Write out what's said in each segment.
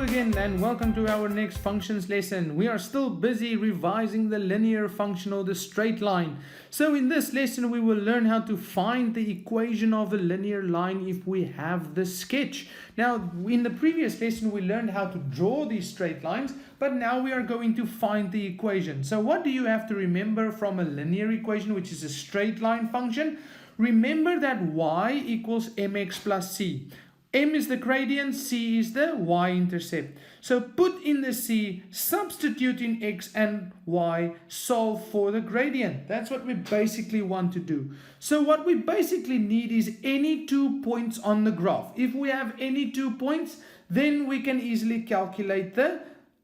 again and welcome to our next functions lesson. We are still busy revising the linear function or the straight line. So in this lesson we will learn how to find the equation of a linear line if we have the sketch. Now in the previous lesson we learned how to draw these straight lines, but now we are going to find the equation. So what do you have to remember from a linear equation, which is a straight line function? Remember that y equals mx plus c. M is the gradient, C is the y-intercept. So put in the C, substitute in x and y, solve for the gradient. That's what we basically want to do. So what we basically need is any 2 points on the graph. If we have any 2 points, then we can easily calculate the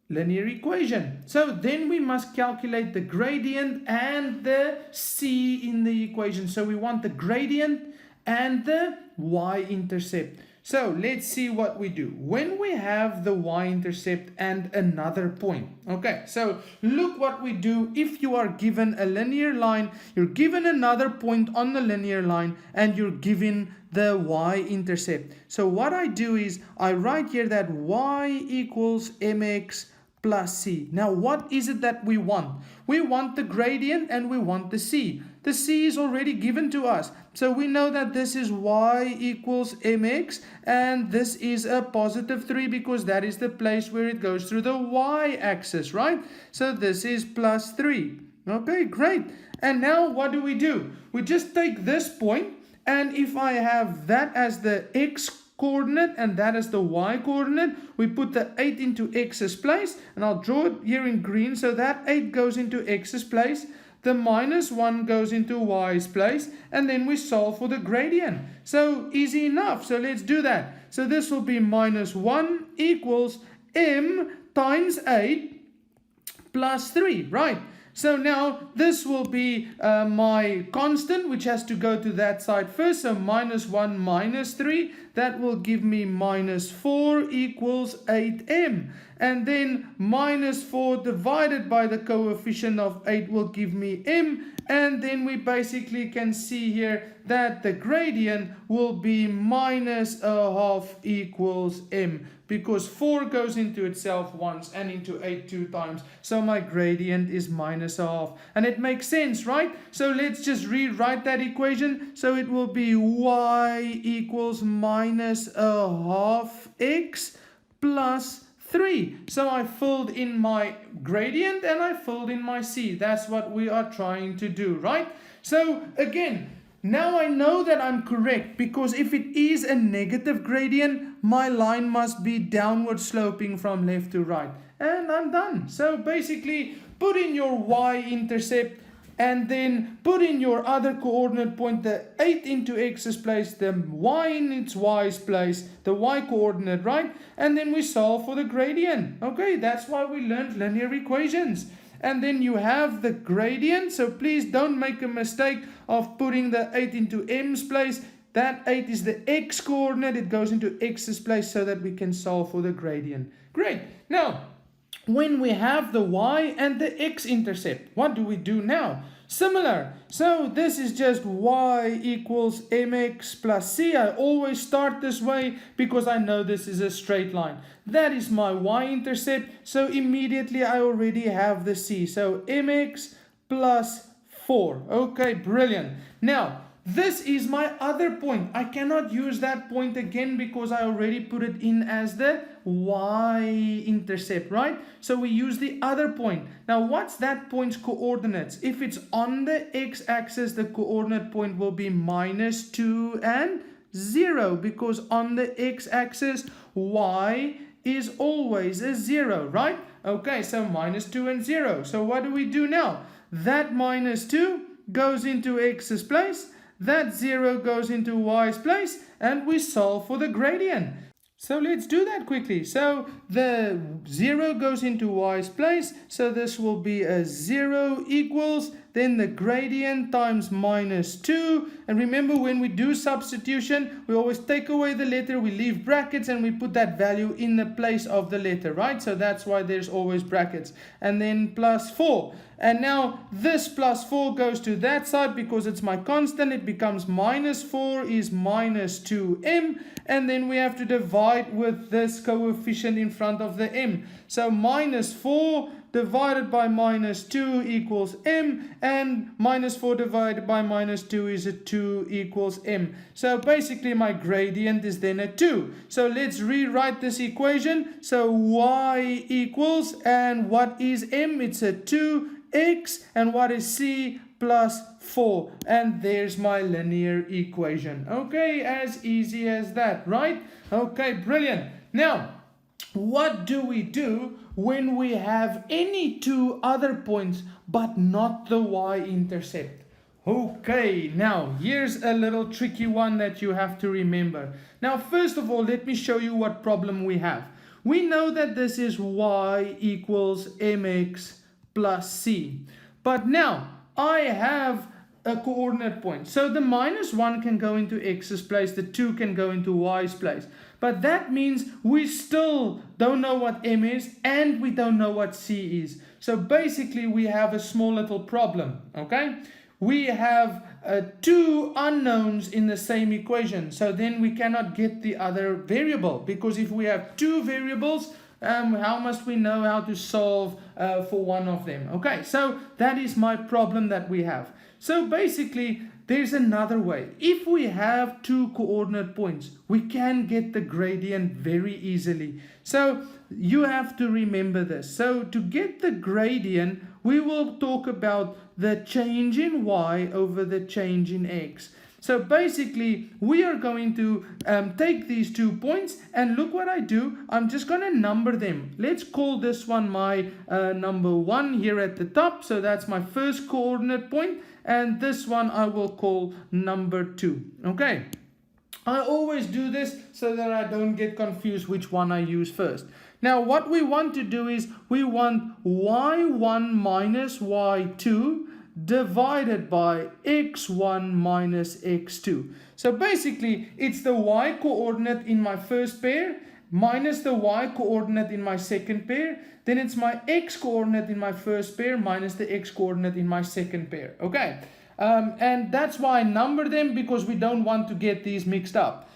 linear equation. So then we must calculate the gradient and the C in the equation. So we want the gradient and the y-intercept. So let's see what we do when we have the y-intercept and another point. Okay, so look what we do if you are given a linear line, you're given another point on the linear line, and you're given the y-intercept. So what I do is I write here that y equals mx plus c. Now what is it that we want? We want the gradient and we want the c. The c is already given to us. So we know that this is y equals mx and this is a positive 3 because that is the place where it goes through the y-axis, right? So this is plus 3. Okay, great. And now what do? We just take this point, and if I have that as the x coordinate and that is the y coordinate, we put the 8 into x's place, and I'll draw it here in green. So that 8 goes into x's place, the minus 1 goes into y's place, and then we solve for the gradient. So easy enough. So let's do that. So this will be minus 1 equals m times 8 plus 3, right? So now this will be my constant, which has to go to that side first. So minus 1 minus 3, that will give me minus 4 equals 8m. And then minus 4 divided by the coefficient of 8 will give me m. And then we basically can see here that the gradient will be minus a half equals m, because 4 goes into itself once and into 8 2 times. So my gradient is minus a half. And it makes sense, right? So let's just rewrite that equation. So it will be y equals minus a half x plus 3. So I filled in my gradient and I filled in my c. That's what we are trying to do, right? So again, now I know that I'm correct, because if it is a negative gradient, my line must be downward sloping from left to right. And I'm done. So basically, put in your y-intercept and then put in your other coordinate point, the 8 into x's place, the y in its y's place, the y coordinate, right? And then we solve for the gradient. Okay, that's why we learned linear equations. And then you have the gradient. So please don't make a mistake of putting the 8 into m's place. That 8 is the x coordinate. It goes into x's place so that we can solve for the gradient. Great. Now, when we have the y and the x-intercept, what do we do now? Similar. So this is just y equals mx plus c. I always start this way because I know this is a straight line. That is my y-intercept. So immediately I already have the c. So mx plus 4. Okay, brilliant. Now, this is my other point. I cannot use that point again because I already put it in as the y-intercept, right? So we use the other point. Now, what's that point's coordinates? If it's on the x-axis, the coordinate point will be minus 2 and 0, because on the x-axis, y is always a 0, right? Okay, so minus 2 and 0. So what do we do now? That minus 2 goes into x's place. That 0 goes into y's place, and we solve for the gradient. So let's do that quickly. So the 0 goes into y's place, so this will be a 0 equals then the gradient times minus 2. And remember, when we do substitution, we always take away the letter, we leave brackets, and we put that value in the place of the letter, right? So that's why there's always brackets. And then plus 4. And now this plus 4 goes to that side because it's my constant. It becomes minus 4 is minus 2m. And then we have to divide with this coefficient in front of the m. So minus 4 divided by minus 2 equals m. And minus 4 divided by minus 2 is a 2 equals m. So basically my gradient is then a 2. So let's rewrite this equation. So y equals, and what is m? It's a 2x, and what is c? Plus 4. And there's my linear equation. Okay, as easy as that, right? Okay, brilliant. Now, what do we do when we have any two other points but not the y-intercept? Okay, now here's a little tricky one that you have to remember. Now, first of all, let me show you what problem we have. We know that this is y equals mx plus c. But now, I have a coordinate point. So the minus 1 can go into x's place, the 2 can go into y's place. But that means we still don't know what m is and we don't know what c is. So basically we have a small little problem, okay? We have two unknowns in the same equation. So then we cannot get the other variable, because if we have two variables, how must we know how to solve for one of them? Okay, so that is my problem that we have. So basically, there's another way. If we have two coordinate points, we can get the gradient very easily. So you have to remember this. So to get the gradient, we will talk about the change in y over the change in x. So basically, we are going to take these 2 points, and look what I do. I'm just going to number them. Let's call this one my number 1 here at the top. So that's my first coordinate point. And this one I will call number 2. Okay. I always do this so that I don't get confused which one I use first. Now, what we want to do is we want y1 minus y2 divided by x1 minus x2. So basically, it's the y coordinate in my first pair minus the y coordinate in my second pair. Then it's my x coordinate in my first pair minus the x coordinate in my second pair. Okay, and that's why I number them, because we don't want to get these mixed up.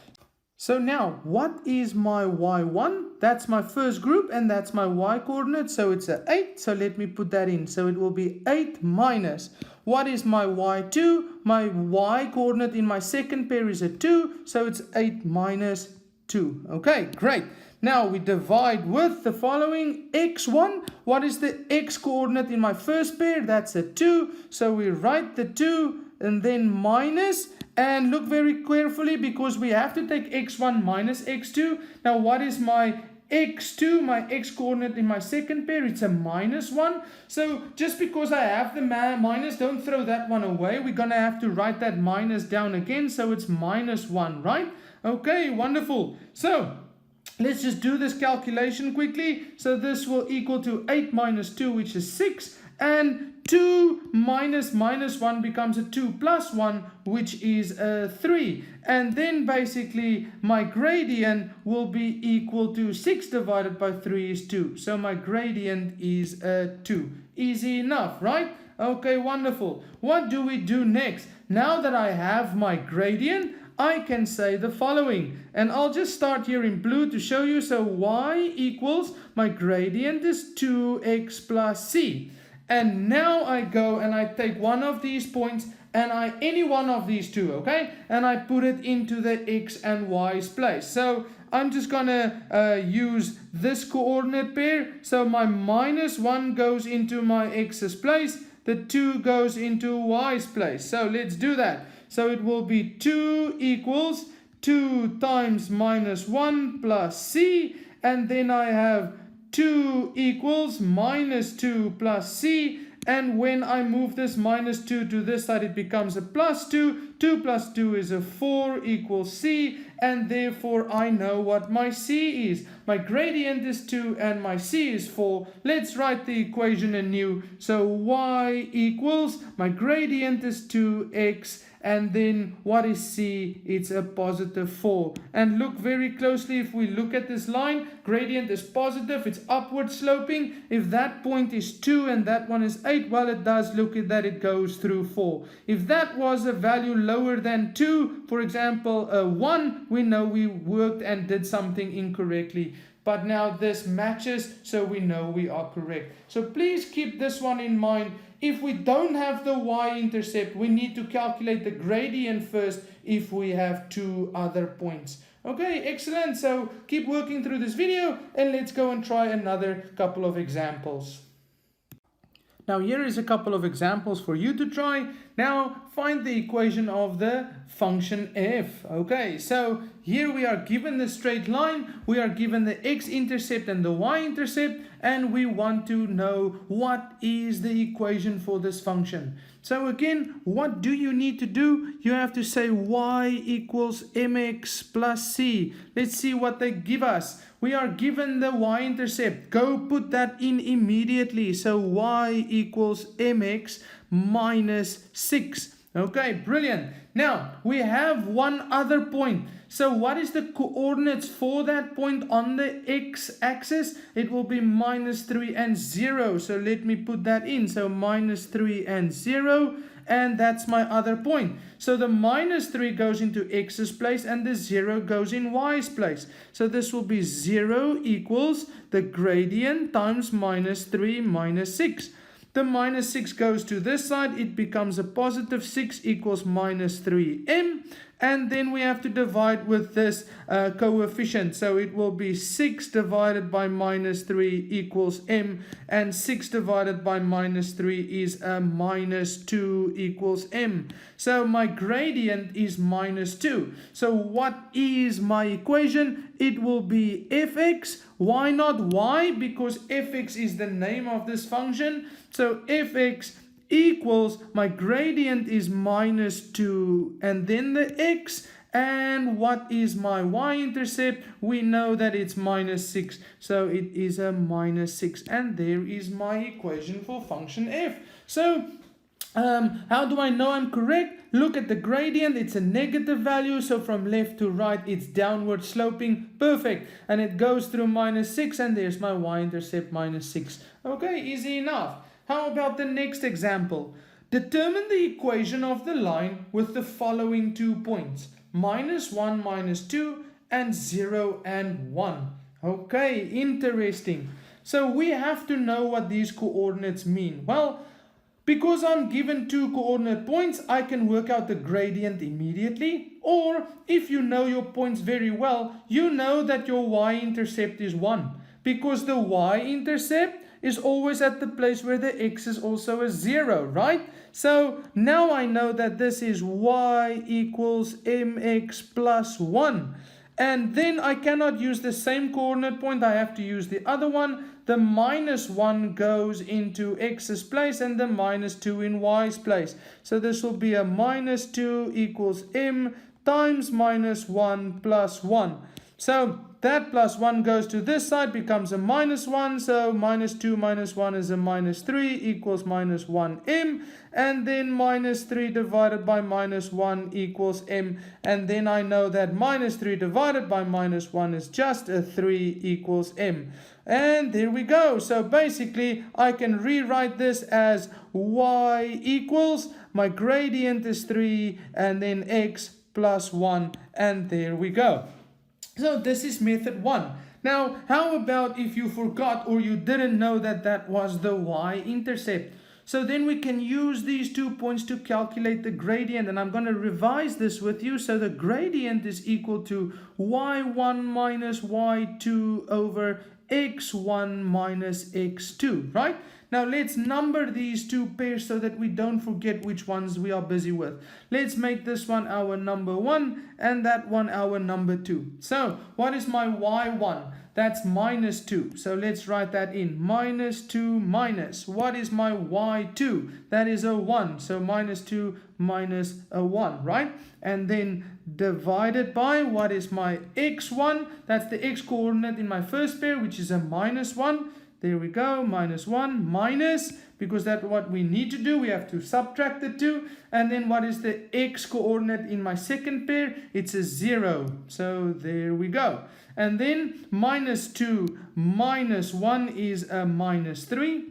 So now, what is my y1? That's my first group, and that's my y coordinate. So it's a 8. So let me put that in. So it will be 8 minus. What is my y2? My y coordinate in my second pair is a 2. So it's 8 minus 2. Okay, great. Now we divide with the following. x1. What is the x coordinate in my first pair? That's a 2. So we write the 2 and then minus. And look very carefully, because we have to take x1 minus x2. Now, what is my x2, my x coordinate in my second pair? It's a minus 1. So just because I have the minus, don't throw that one away. We're going to have to write that minus down again. So it's minus 1, right? Okay, wonderful. So let's just do this calculation quickly. So this will equal to 8 minus 2, which is 6. And 2 minus minus 1 becomes a 2 plus 1, which is a 3. And then basically my gradient will be equal to 6 divided by 3 is 2. So my gradient is a 2. Easy enough, right? Okay, wonderful. What do we do next? Now that I have my gradient, I can say the following. And I'll just start here in blue to show you. So y equals, my gradient is 2x plus c. And now I go and I take one of these points, and any one of these two, okay? And I put it into the x and y's place. So I'm just gonna use this coordinate pair. So my minus 1 goes into my x's place. The 2 goes into y's place. So let's do that. So it will be 2 equals 2 times minus 1 plus c. And then I have 2 equals minus 2 plus c, and when I move this minus 2 to this side, it becomes a plus 2. 2 plus 2 is a 4 equals c, and therefore I know what my c is. My gradient is 2 and my c is 4. Let's write the equation anew. So y equals, my gradient is 2x, and then what is c? It's a positive 4. And look very closely, if we look at this line, gradient is positive, it's upward sloping. If that point is 2 and that one is 8, well, it does look at that it goes through 4. If that was a value lower than 2, for example, a 1, we know we worked and did something incorrectly. But now this matches, so we know we are correct. So please keep this one in mind. If we don't have the y-intercept, we need to calculate the gradient first if we have 2 other points. Okay, excellent. So keep working through this video and let's go and try another couple of examples. Now here is a couple of examples for you to try. Now find the equation of the function f. Okay, so here we are given the straight line, we are given the x-intercept and the y-intercept, and we want to know what is the equation for this function. So again, what do you need to do? You have to say y equals mx plus c. Let's see what they give us. We are given the y-intercept. Go put that in immediately. So y equals mx minus 6. Okay, brilliant. Now, we have one other point. So what is the coordinates for that point on the x-axis? It will be minus 3 and 0. So let me put that in. So minus 3 and 0. And that's my other point. So the minus 3 goes into x's place and the 0 goes in y's place. So this will be 0 equals the gradient times minus 3 minus 6. The minus 6 goes to this side. It becomes a positive 6 equals minus 3m. And then we have to divide with this coefficient. So it will be 6 divided by minus 3 equals m. And 6 divided by minus 3 is minus 2 equals m. So my gradient is minus 2. So what is my equation? It will be fx. Why not y? Because fx is the name of this function. So fx equals, my gradient is minus 2 and then the x, and what is my y-intercept? We know that it's minus 6, so it is a minus 6, and there is my equation for function f. So how do I know I'm correct? Look at the gradient, it's a negative value, so from left to right it's downward sloping. Perfect. And it goes through minus 6, and there's my y-intercept minus 6. Okay, easy enough. How about the next example? Determine the equation of the line with the following 2 points. Minus 1, minus 2, and 0 and 1. Okay, interesting. So we have to know what these coordinates mean. Well, because I'm given 2 coordinate points, I can work out the gradient immediately. Or, if you know your points very well, you know that your y-intercept is 1. Because the y-intercept is always at the place where the x is also a 0, right? So now I know that this is y equals mx plus 1. And then I cannot use the same coordinate point, I have to use the other one. The minus 1 goes into x's place and the minus 2 in y's place. So this will be a minus 2 equals m times minus 1 plus 1. So that plus 1 goes to this side, becomes a minus 1. So minus 2 minus 1 is a minus 3 equals minus 1m. And then minus 3 divided by minus 1 equals m. And then I know that minus 3 divided by minus 1 is just a 3 equals m. And there we go. So basically I can rewrite this as y equals, my gradient is 3 and then x plus 1. And there we go. So this is method 1. Now, how about if you forgot or you didn't know that that was the y-intercept? So then we can use these 2 points to calculate the gradient, and I'm going to revise this with you. So the gradient is equal to y1 minus y2 over x1 minus x2, right? Now let's number these 2 pairs so that we don't forget which ones we are busy with. Let's make this one our number 1 and that one our number 2. So what is my y1? That's minus 2. So let's write that in. Minus 2 minus. What is my y2? That is a 1. So minus 2 minus a 1, right? And then divided by, what is my x1? That's the x coordinate in my first pair, which is a minus 1. There we go, minus 1 minus, because that's what we need to do. We have to subtract the 2. And then what is the x coordinate in my second pair? It's a 0. So there we go. And then minus 2 minus 1 is a minus 3.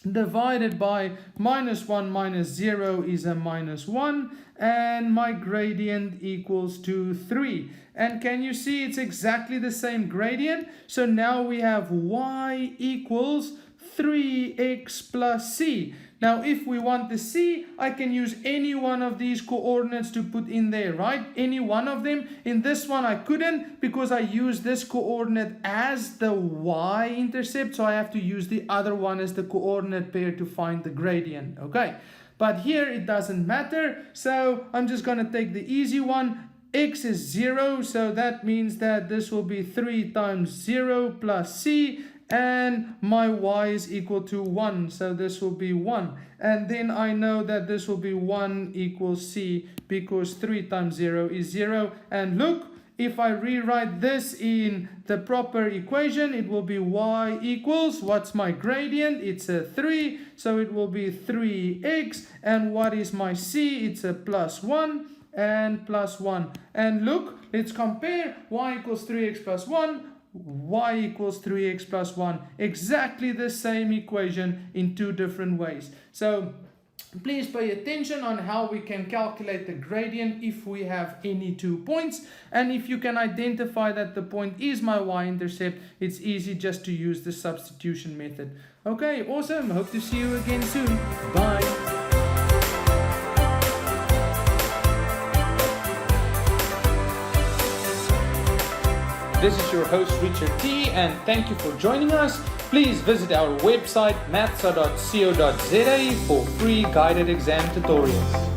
Divided by minus 1 minus 0 is a minus 1. And my gradient equals to 3. And can you see it's exactly the same gradient? So now we have y equals 3x plus c. Now if we want the c, I can use any one of these coordinates to put in there, right? Any one of them. In this one I couldn't, because I used this coordinate as the y-intercept, so I have to use the other one as the coordinate pair to find the gradient, okay? But here it doesn't matter, so I'm just going to take the easy one. X is 0, so that means that this will be 3 times 0 plus c, and my y is equal to 1, so this will be 1. And then I know that this will be 1 equals c, because 3 times 0 is 0. And look, if I rewrite this in the proper equation, it will be y equals, what's my gradient? It's a 3, so it will be 3x. And what is my c? It's a plus 1 and plus 1. And look, let's compare. Y equals 3x plus 1, y equals 3x plus 1. Exactly the same equation in two different ways. So please pay attention on how we can calculate the gradient if we have any 2 points. And if you can identify that the point is my y-intercept, it's easy just to use the substitution method. Okay, awesome. Hope to see you again soon. Bye. This is your host Richard T, and thank you for joining us. Please visit our website mathsa.co.za for free guided exam tutorials.